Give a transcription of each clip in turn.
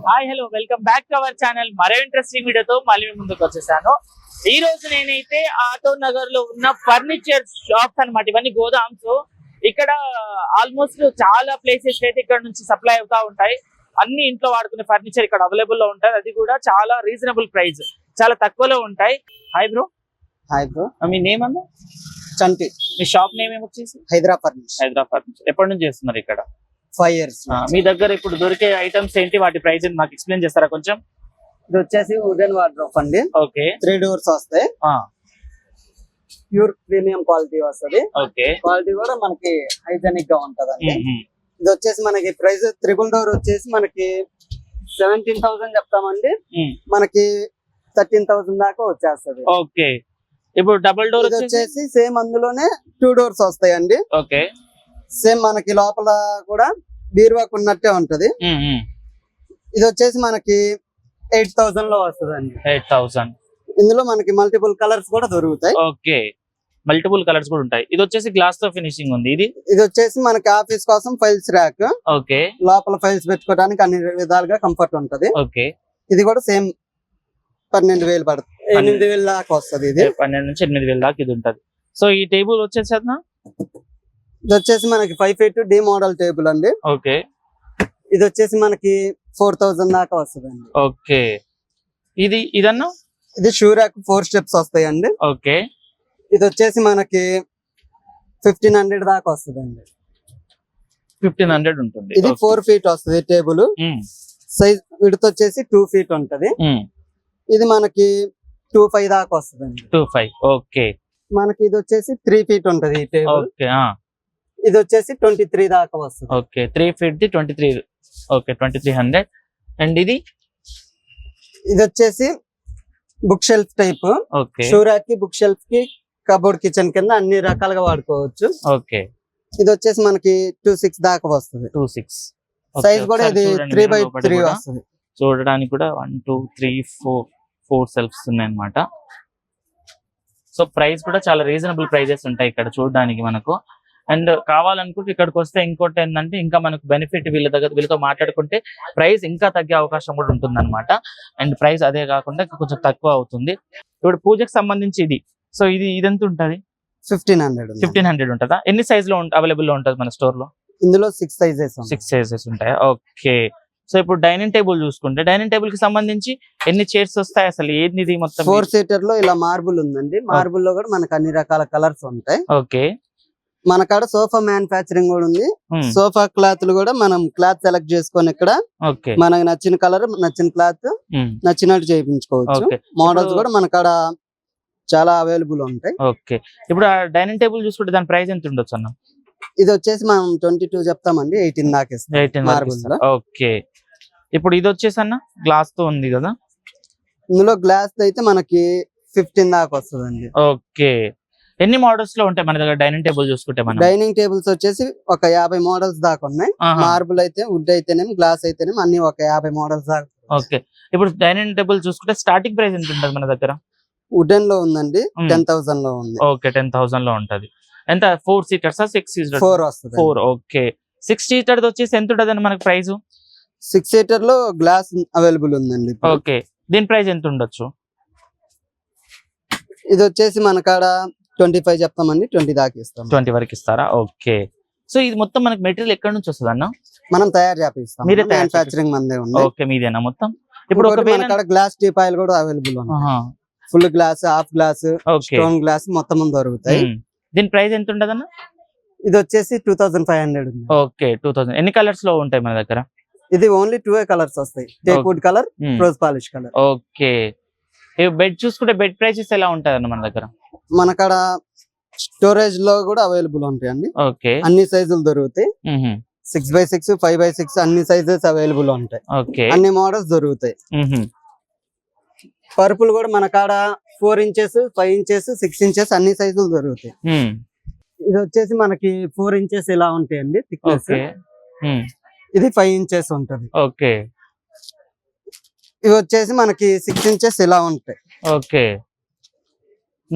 Hi hello welcome back to our channel. మరో interesting వీడియోతో మళ్ళీ ముందుకు వచ్చేసాను. ఈ రోజు నేనైతే ఆటో నగర్ లో ఉన్న ఫర్నిచర్ షాప్స్ అన్నమాట. ఇవన్నీ గోదామ్స్. ఇక్కడ ఆల్మోస్ట్ చాలా ప్లేసెస్ అయితే ఇక్కడ నుంచి సప్లై అవుతా ఉంటాయి. అన్ని ఇంట్లో వాడుకునే ఫర్నిచర్ ఇక్కడ అవైలబుల్ లో ఉంటాయి. అది కూడా చాలా రీజనబుల్ ప్రైస్, చాలా తక్కువలో ఉంటాయి. Hi bro. Hi bro. మీ నేమ్ అన్న? చంటి. మీ షాప్ నేమ్ ఏమొచ్చేసి? హైదరాబాద్. ఎప్పటి నుంచి చేస్తున్నారు ఇక్కడ? 5 years. మీ దగ్గర ఇప్పుడు దొరికే ఐటమ్స్ ఏంటి, వాటి ప్రైస్ నాకు ఎక్స్ప్లెయిన్ చేస్తారా కొంచెం? ఇది వచ్చేసి వుడెన్ వార్డ్రోబ్ అండి. ఓకే. 3 doors వస్తాయి. ప్యూర్ ప్రీమియం క్వాలిటీ వస్తుంది. ఓకే. క్వాలిటీ కూడా మనకి హైజెనిక్ గా ఉంటదండి. ఇది వచ్చేసి మనకి ప్రైస్ ట్రిపుల్ డోర్ వచ్చేసి మనకి 17,000 చెప్తామండి. మనకి 13,000 దాకా వచ్చేస్తుంది. ఓకే. ఇప్పుడు డబుల్ డోర్ వచ్చేసి సేమ్ అందులోనే 2 doors వస్తాయండి. ఓకే. సేమ్ మనకి లోపల కూడా బీరువాకు ఉన్నట్టే ఉంటది. ఇది వచ్చేసి మనకి 8,000 లో వస్తుందండి. 8,000. ఇందులో మనకి మల్టిపుల్ కలర్స్ కూడా దొరుకుతాయి. ఓకే. మల్టిపుల్ కలర్స్ కూడా ఉంటాయి. ఇది వచ్చేసి గ్లాస్ తో ఫినిషింగ్ ఉంది. ఇది వచ్చేసి మనకి ఆఫీస్ కోసం ఫైల్స్ ర్యాక్. ఓకే. లోపల ఫైల్స్ పెట్టుకోవడానికి అన్ని విధాలుగా కంఫర్ట్ ఉంటది. ఓకే. ఇది కూడా సేమ్ 12,000 పడుతుంది. 8,000 దాకా వస్తుంది. ఇది 12 నుంచి 8,000 దాకా ఇది ఉంటది. సో ఈ టేబుల్ వచ్చేసి ఇది వచ్చేసి మనకి 5 feet డి మోడల్ టేబుల్ అండి. ఓకే. ఇది వచ్చేసి మనకి 4,000 దాకా వస్తుందండి. ఓకే. ఇదన్నా? ఇది షూ ర్యాక్ 4 steps వస్తాయండి. ఓకే. ఇది వచ్చేసి మనకి 1,500 దాకా వస్తుందండి. 1,500 ఉంటుంది. ఇది 4 feet వస్తుంది టేబుల్. సైజ్ విడ్త్ వచ్చేసి 2 feet ఉంటది. ఇది మనకి 2.5 దాకా వస్తుందండి. 2.5. ఓకే. మనకి ఇది వచ్చేసి 3 feet ఉంటది ఈ టేబుల్. ఓకే. ఇది వచ్చేసి 23 దాకా వస్తుంది. ఓకే. 3 feet 23. ఓకే. 2,300. అండ్ ఇది వచ్చేసి book shelf type. Okay. Shoe rack కి, బుక్ షెల్ఫ్ కి, కబోర్డ్, కిచెన్ కింద అన్ని రకాలుగా వాడుకోవచ్చు. ఓకే. ఇది వచ్చేసి మనకి 2.6 దాకా వస్తుంది. 2.6. సైజ్ కూడా ఇది 3x3 వస్తుంది. చూడడానికి కూడా 1 2 3 4 సెల్ఫ్స్ ఉన్నాయి అన్నమాట. సో ప్రైస్ కూడా చాలా రీజనబుల్ ప్రైజెస్ ఉంటాయి ఇక్కడ చూడడానికి మనకు. అండ్ కావాలనుకుంటే ఇక్కడికి వస్తే ఇంకోటి ఏంటంటే ఇంకా మనకు బెనిఫిట్ వీళ్ళతో మాట్లాడుకుంటే ప్రైస్ ఇంకా తగ్గే అవకాశం కూడా ఉంటుంది అనమాట. అండ్ ప్రైస్ అదే కాకుండా కొంచెం తక్కువ అవుతుంది. ఇప్పుడు పూజకు సంబంధించి ఇది. సో ఇదెంత ఉంటుంది? 1,500 ఉంటుందా? ఎన్ని సైజ్ లో అవైలబుల్ లో ఉంటుంది మన స్టోర్ లో? ఇందులో 6 sizes ఉంటాయా? ఓకే. సో ఇప్పుడు డైనింగ్ టేబుల్ చూసుకుంటే డైనింగ్ టేబుల్ కి సంబంధించి ఎన్ని చైర్స్ వస్తాయి అసలు? ఏంది మొత్తం? 4 seater లో ఇలా మార్బుల్ ఉందండి. మార్బుల్ లో కూడా మనకు అన్ని రకాల కలర్స్ ఉంటాయి. ఓకే. మన కాడ సోఫా మ్యానుఫ్యాక్చరింగ్ కూడా ఉంది. సోఫా క్లాత్లు కూడా మనం క్లాత్ సెలెక్ట్ చేసుకొని ఇక్కడ మనకు నచ్చిన కలర్, నచ్చిన క్లాత్ నచ్చినట్టు చేయించుకోవచ్చు. మోడల్స్ కూడా మన కాడ చాలా అవైలబుల్ ఉంటాయి. ఓకే. ఇప్పుడు డైనింగ్ టేబుల్ చూసుకుంటే దాని ప్రైస్ ఎంత ఉండొచ్చు అన్న? ఇది వచ్చేసి మనం 22 చెప్తామండి. 18 దాకా ఇస్తాం. 18. ఓకే. ఇప్పుడు ఇది వచ్చేసి అన్న గ్లాస్ తో ఉంది కదా? ఇందులో గ్లాస్ అయితే మనకి 15 దాకా వస్తుందండి. ఓకే. ఎన్ని మోడల్స్ లో ఉంటాయి మన దగ్గర డైనింగ్ టేబుల్ చూసుకుంటే? మన డైనింగ్ టేబుల్స్ వచ్చేసి ఒక 50 మోడల్స్ దాకా ఉన్నాయి. మార్బుల్ అయితే, వుడ్ అయితేనేమి, గ్లాస్ అయితేనేమి అన్ని ఒక 50 మోడల్స్ దాకా. ఓకే. ఇప్పుడు డైనింగ్ టేబుల్ చూసుకుంటే స్టార్టింగ్ ప్రైస్ ఎంత ఉంటుంది మన దగ్గర? వుడెన్ లో ఉందండి. 10,000 లో ఉంది. ఓకే. 10,000 లో ఉంటది. ఎంత? 4 seaters 6 seaters? 4 వస్తుంది. 4. ఓకే. 6 seater వచ్చేసి ఎంత ఉంటుంది మనకి ప్రైస్? 6 seater లో గ్లాస్ అవైలబుల్ ఉందండి. ఓకే. దీని ప్రైస్ ఎంత ఉండొచ్చు? ఇది వచ్చేసి మన కాడ 25 చెప్తామండి. 20 దాకా ఇస్తాం. 20 వరకు ఇస్తారా? ఓకే. సో ఇది మొత్తం మనకి మెటీరియల్ ఎక్కడ నుంచి వస్తుంది అన్న? మనం తయారు చేపిస్తాం. మీరే మ్యానుఫ్యాక్చరింగ్ మందే ఉంది. ఓకే. మీదేనా మొత్తం? ఇప్పుడు మన కాడ గ్లాస్ టీపాయిలు కూడా అవైలబుల్ ఉన్నాయి. Full glass, half glass, stone glass మొత్తం దొరుకుతాయి. దీని ప్రైస్ ఎంత ఉండదు అన్న? ఇది వచ్చేసి 2,500 ఉంది. ఓకే. 2,000. ఎన్ని కలర్స్ లో ఉంటాయి మన దగ్గర? ఇది ఓన్లీ 2 కలర్స్ వస్తాయి. Teakwood colour, rose polish colour. Okay. Bed చూసుకుంటే బెడ్ ప్రైసెస్ ఎలా ఉంటాయి అన్న మన దగ్గర? మన కాడ స్టోరేజ్ లో కూడా అవైలబుల్ ఉంటాయండి. ఓకే. అన్ని సైజులు దొరుకుతాయి. 6x6, 5x6 అన్ని సైజెస్ అవైలబుల్ ఉంటాయి. ఓకే. అన్ని మోడల్స్ దొరుకుతాయి. పరుపులు కూడా మన కాడ 4 inches, 5 inches, 6 inches అన్ని సైజులు దొరుకుతాయి. ఇది వచ్చేసి మనకి 4 inches ఇలా ఉంటాయండి థిక్నెస్. ఇది 5 inches ఉంటది. ఓకే. ఇవి వచ్చేసి మనకి 6 inches ఇలా ఉంటాయి. ఓకే.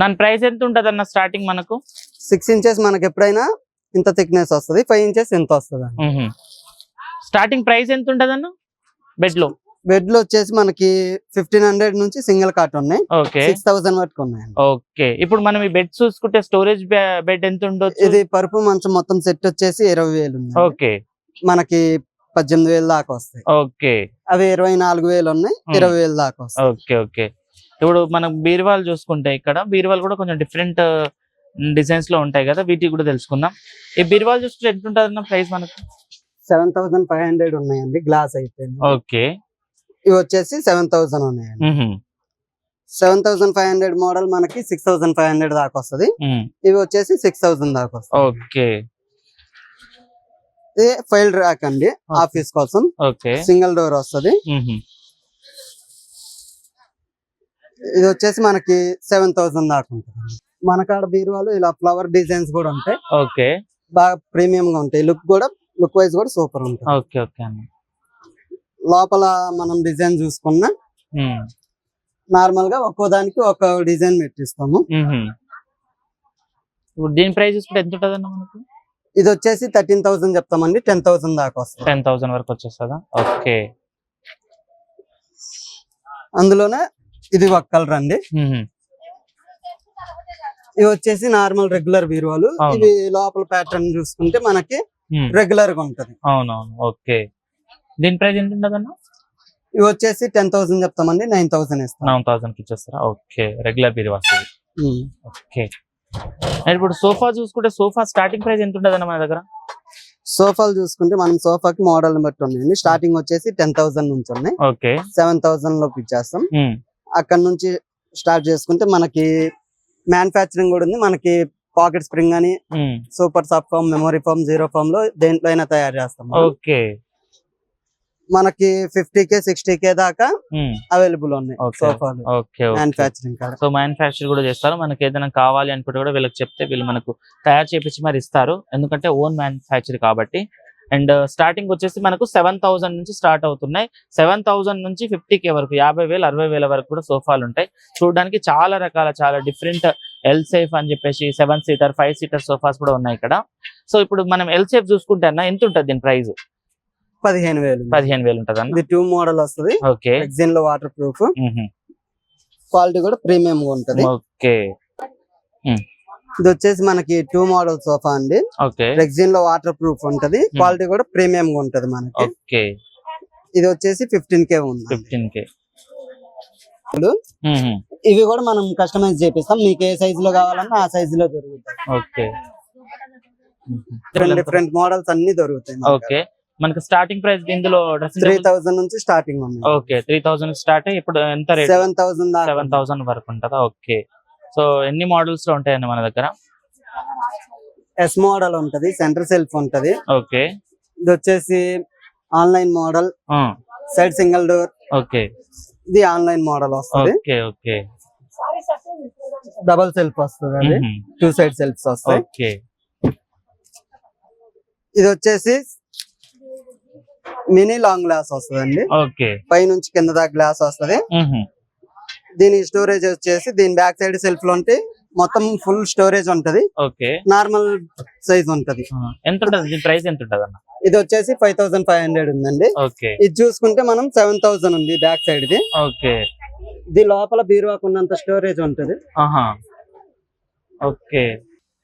దాని ప్రైస్ ఎంత ఉంటది అన్న స్టార్టింగ్ మనకు? 6 inches మనకి ఎప్పుడైనా ఇంత థిక్నెస్ వస్తుంది. 5 inches ఎంత వస్తుంది. స్టార్టింగ్ ప్రైస్ ఎంత ఉంటది అన్న బెడ్ లో? బెడ్లు వచ్చేసి మనకి 1500 నుంచి సింగిల్ కాట్ ఉన్నాయి. ఓకే 6000 వరకు ఉన్నాయి. ఓకే ఇప్పుడు మనం ఈ బెడ్ చూసుకుంటే స్టోరేజ్ బెడ్ ఎంత ఉండొచ్చు? ఇది పరుపు మంచం మొత్తం సెట్ వచ్చేసి 20,000 ఉంది. ఓకే మనకి 18,000 దాకా వస్తాయి. ఓకే అవి 24,000 ఉన్నాయి, 20,000 దాకా వస్తాయి. ఓకే ఓకే ఇప్పుడు మనం బీరువాలు చూసుకుంటే ఇక్కడ బీరువాలు కూడా కొంచెం డిఫరెంట్ డిజైన్స్ లో ఉంటాయి కదా, వీటికి కూడా తెలుసుకుందాం. ఈ బీరువాలు చూసుకుంటే ఎంత ఉంటుంది ప్రైస్ మనకు? 7,500 ఉన్నాయండి, గ్లాస్ అయిపోయింది. ఓకే ఇవి వచ్చేసి 7,000 ఉన్నాయండి. 7,500 మోడల్ మనకి 6,500 దాకా వస్తుంది. ఇవి వచ్చేసి 6,000 దాకా వస్తాయి. ఓకే ఇది ఫైల్ ర్యాక్ అండి, ఆఫీస్ కోసం. ఓకే సింగిల్ డోర్ వస్తుంది. ఇది వచ్చేసి మనకి 7,000 దాకా ఉంటుంది. మన కాడ బీరువాలు ఇలా ఫ్లవర్ డిజైన్స్ కూడా ఉంటాయి. ఓకే బాగా ప్రీమియం గా ఉంటాయి. లుక్ వైజ్ కూడా సూపర్ ఉంటుంది. ఓకే ఓకే లోపల మనం డిజైన్ చూసుకున్నా నార్మల్ గా ఒక్కో దానికి ఒక డిజైన్ పెట్టిస్తాము. ఇప్పుడు దీని ప్రైస్ చూసుకుంటే ఎంత ఉంటుంది అన్న మనకు? ఇది వచ్చేసి 13,000 చెప్తామండి, 10,000 దాకా వస్తుంది. 10,000 వరకు వచ్చేస్తుందా? ఓకే అందులోనే ఇది ఒక కలర్ అండి. ఇవి వచ్చేసి నార్మల్ రెగ్యులర్ బీరువాలు. ఇవి లోపల ప్యాటర్న్ చూసుకుంటే మనకి రెగ్యులర్ గా ఉంటది. అవునవును. ఓకే దీని ప్రైస్ ఎంత ఉంటుంది అన్న? ఇవి వచ్చేసి 10,000 చెప్తామండి, 9,000 ఇస్తాం. 9,000 కి ఇచ్చేస్తారా? ఓకే రెగ్యులర్ బీరువాస్. ఓకే ఇప్పుడు సోఫా చూసుకుంటే సోఫా స్టార్టింగ్ ప్రైస్ ఎంత ఉంటుంది అన్న మన దగ్గర? సోఫాలు చూసుకుంటే మనం సోఫాకి మోడల్ బట్టి ఉన్నాయండి. స్టార్టింగ్ వచ్చేసి 10,000 నుంచి ఉన్నాయి. ఓకే 7,000 లోపు ఇచ్చేస్తాం. అక్కడ నుంచి స్టార్ట్ చేసుకుంటే మనకి మ్యానుఫ్యాక్చరింగ్ కూడా ఉంది. మనకి పాకెట్ స్ప్రింగ్ అని, super soft foam, memory foam, zero foam లో దేంట్లో అయినా తయారు చేస్తాం. ఓకే మనకి 50K 60K దాకా అవైలబుల్ ఉన్నాయి సోఫాలు. మ్యానుఫ్యాక్చరింగ్ కాడ. సో మ్యానుఫ్యాక్చర్ కూడా చేస్తారు. మనకి ఏదైనా కావాలి అనుకుంటే కూడా వీళ్ళకి చెప్తే వీళ్ళు మనకు తయారు చేపించి మరి ఇస్తారు, ఎందుకంటే ఓన్ మ్యానుఫ్యాక్చర్ కాబట్టి. అండ్ స్టార్టింగ్ వచ్చేసి మనకు 7,000 నుంచి స్టార్ట్ అవుతున్నాయి. 7,000 నుంచి 50K వరకు, 50,000 60,000 వరకు కూడా సోఫాలు ఉంటాయి. చూడడానికి చాలా రకాల, చాలా డిఫరెంట్ ఎల్ సేఫ్ అని చెప్పేసి 7 సీటర్ 5 సీటర్ సోఫాస్ కూడా ఉన్నాయి ఇక్కడ. సో ఇప్పుడు మనం ఎల్ సేఫ్ చూసుకుంటే అన్న ఎంత ఉంటుంది దీని ప్రైస్? 15,000 ఉంటుంది అన్న. ఇది 2 మోడల్ వస్తుంది. ఓకే ఎగ్జిన్ లో వాటర్ ప్రూఫ్, క్వాలిటీ కూడా ప్రీమియం గా ఉంటది. ఓకే ఇది వచ్చేసి మనకి 2 మోడల్ సోఫా అండి. ఓకే రెగ్జిన్ లో వాటర్ ప్రూఫ్ ఉంటది, క్వాలిటీ కూడా ప్రీమియం గా ఉంటది మనకి. ఓకే ఇది వచ్చేసి 15K ఉంది. 15K. ఇవి కూడా మనం కస్టమైజ్ చేపిస్తాం. మీకు ఏ సైజ్ లో కావాలన్నా ఆ సైజ్ లో దొరుకుతాయి. ఓకే డిఫరెంట్ మోడల్స్ అన్ని దొరుకుతాయి. ఓకే మనకి స్టార్టింగ్ ప్రైస్ ఇందులో 3,000 నుంచి స్టార్టింగ్ ఉంది. Okay 3,000 start. ఇప్పుడు ఎంత రేట్? 7,000 వరకు ఉంటుందా? ఓకే సో ఎన్ని మోడల్స్ లో ఉంటాయండి మన దగ్గర? ఎస్ మోడల్ ఉంటది, సెంటర్ సెల్ఫ్ ఉంటది. ఓకే ఇది వచ్చేసి online model, side single door. Okay ఇది ఆన్లైన్ మోడల్ వస్తుంది. ఓకే ఓకే డబల్ సెల్ఫ్ వస్తుంది, అది 2 సైడ్ సెల్ఫ్స్ వస్తాయి. ఓకే ఇది వచ్చేసి మినీ లాంగ్ గ్లాస్ వస్తుందండి. ఓకే పై నుంచి కింద దాకా గ్లాస్ వస్తుంది. దీని స్టోరేజ్ వచ్చేసి దీని బ్యాక్ సైడ్ సెల్ఫ్ లో ఉంటే మొత్తం ఫుల్ స్టోరేజ్ ఉంటది. ఓకే నార్మల్ సైజ్ ఉంటది. ఎంత ఉంటది ప్రైస్? ఎంత ఉంటది అన్న? ఇది వచ్చేసి 5,500 ఉందండి. ఓకే ఇది చూసుకుంటే మనం 7,000 ఉంది బ్యాక్ సైడ్ ది. ఓకే ఇది లోపల బీరువాకు ఉన్నంత స్టోరేజ్ ఉంటది. ఓకే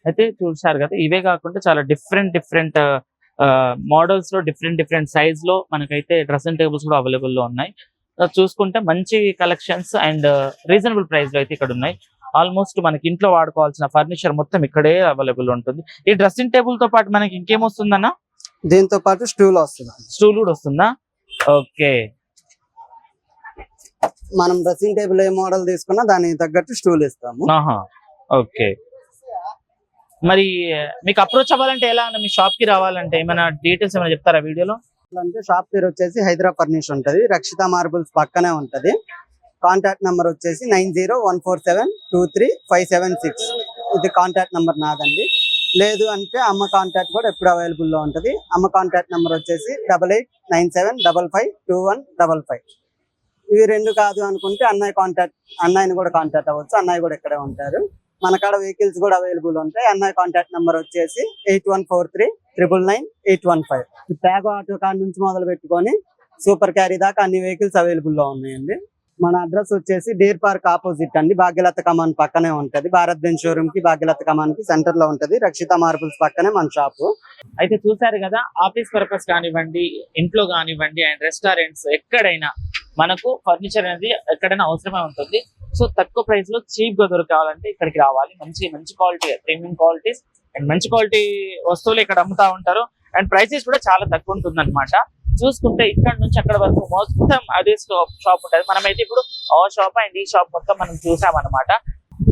అయితే చూసారు కదా, ఇవే కాకుండా చాలా డిఫరెంట్ మోడల్స్ లో డిఫరెంట్ సైజ్ లో మనకైతే డ్రెస్సింగ్ టేబుల్స్ కూడా అవైలబుల్ లో ఉన్నాయి. చూసుకుంటే మంచి కలెక్షన్స్ అండ్ రీజనబుల్ ప్రైస్ లో అయితే ఇక్కడ ఉన్నాయి. ఆల్మోస్ట్ మనకి ఇంట్లో వాడుకోవాల్సిన ఫర్నిచర్ మొత్తం ఇక్కడే అవైలబుల్ ఉంటుంది. ఈ డ్రెస్సింగ్ టేబుల్ తో పాటు మనకి ఇంకేమొస్తుందన్నా? దీంతో పాటు స్టూల్ వస్తుంది. స్టూల్ కూడా వస్తుందా? ఓకే మనం డ్రెస్సింగ్ టేబుల్ ఏ మోడల్ తీసుకున్నా దానికి తగ్గట్టు స్టూల్ ఇస్తాము. ఓకే మరి మీకు అప్రోచ్ అవ్వాలంటే ఎలా అన్న? మీ షాప్ కి రావాలంటే ఏమైనా డీటెయిల్స్ ఏమైనా చెప్తారా వీడియోలో? అంటే షాప్ పేరు వచ్చేసి హైదరాబాద్ ఫర్నిచర్ ఉంటది, రక్షిత మార్బుల్స్ పక్కనే ఉంటది. కాంటాక్ట్ నంబర్ వచ్చేసి 9014723576. ఇది కాంటాక్ట్ నంబర్ నాదండి. లేదు అంటే అమ్మ కాంటాక్ట్ కూడా ఎప్పుడు అవైలబుల్ లో ఉంటది. అమ్మ కాంటాక్ట్ నంబర్ వచ్చేసి 8897552155. ఇవి 2 కాదు అనుకుంటే అన్నయ్యని కూడా కాంటాక్ట్ అవ్వచ్చు. అన్నయ్య కూడా ఇక్కడే ఉంటారు. మన కాడ వెహికల్స్ కూడా అవైలబుల్ ఉంటాయి. అన్నయ్య కాంటాక్ట్ నెంబర్ వచ్చేసి 8143999815. ప్యాగో ఆటో కాడ నుంచి మొదలు పెట్టుకొని సూపర్ క్యారీ దాకా అన్ని వెహికల్స్ అవైలబుల్ లో ఉన్నాయండి. మన అడ్రస్ వచ్చేసి డీర్ పార్క్ ఆపోజిట్ అండి, భాగ్యలత కమాన్ పక్కనే ఉంటది. భారత్ బెంజ్ షోరూమ్ కి భాగ్యలత కమాన్ కి సెంటర్ లో ఉంటది. రక్షిత మార్బుల్స్ పక్కనే మన షాపు. అయితే చూసారు కదా, ఆఫీస్ పర్పస్ కానివ్వండి, ఇంట్లో కానివ్వండి, అండ్ రెస్టారెంట్స్ ఎక్కడైనా మనకు ఫర్నిచర్ అనేది ఎక్కడైనా అవసరమే ఉంటుంది. సో తక్కువ ప్రైస్ లో చీప్ గా దొరకాలంటే ఇక్కడికి రావాలి. మంచి క్వాలిటీ, ప్రీమియం క్వాలిటీస్ అండ్ మంచి క్వాలిటీ వస్తువులు ఇక్కడ అమ్ముతా ఉంటారు. అండ్ ప్రైసెస్ కూడా చాలా తక్కువ ఉంటుంది అనమాట. చూసుకుంటే ఇక్కడ నుంచి అక్కడ వరకు మొత్తం అదే షాప్ ఉంటుంది. మనమైతే ఇప్పుడు ఆ షాప్ అండ్ ఈ షాప్ మొత్తం మనం చూసామన్నమాట.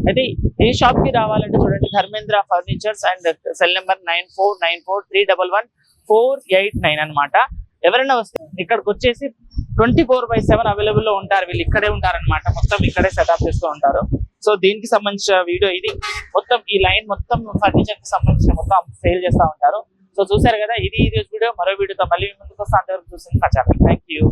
అయితే ఈ షాప్ కి రావాలంటే చూడండి, Dharmendra furnitures and cell number 94943489 అన్నమాట. ఎవరైనా వస్తే ఇక్కడికి వచ్చేసి 24/7 అవైలబుల్ లో ఉంటారు. వీళ్ళు ఇక్కడే ఉంటారన్నమాట. మొత్తం ఇక్కడే సెటప్ చేస్తూ ఉంటారు. సో దీనికి సంబంధించిన వీడియో ఇది. మొత్తం ఈ లైన్ మొత్తం ఫర్నిచర్ కి సంబంధించిన మొత్తం సేల్ చేస్తూ ఉంటారు. సో చూసారు కదా, ఇది ఈ రోజు వీడియో. మరో వీడియోతో మళ్ళీ ముందుకు వస్తాను. అంతవరకు చూసింది. Thank you.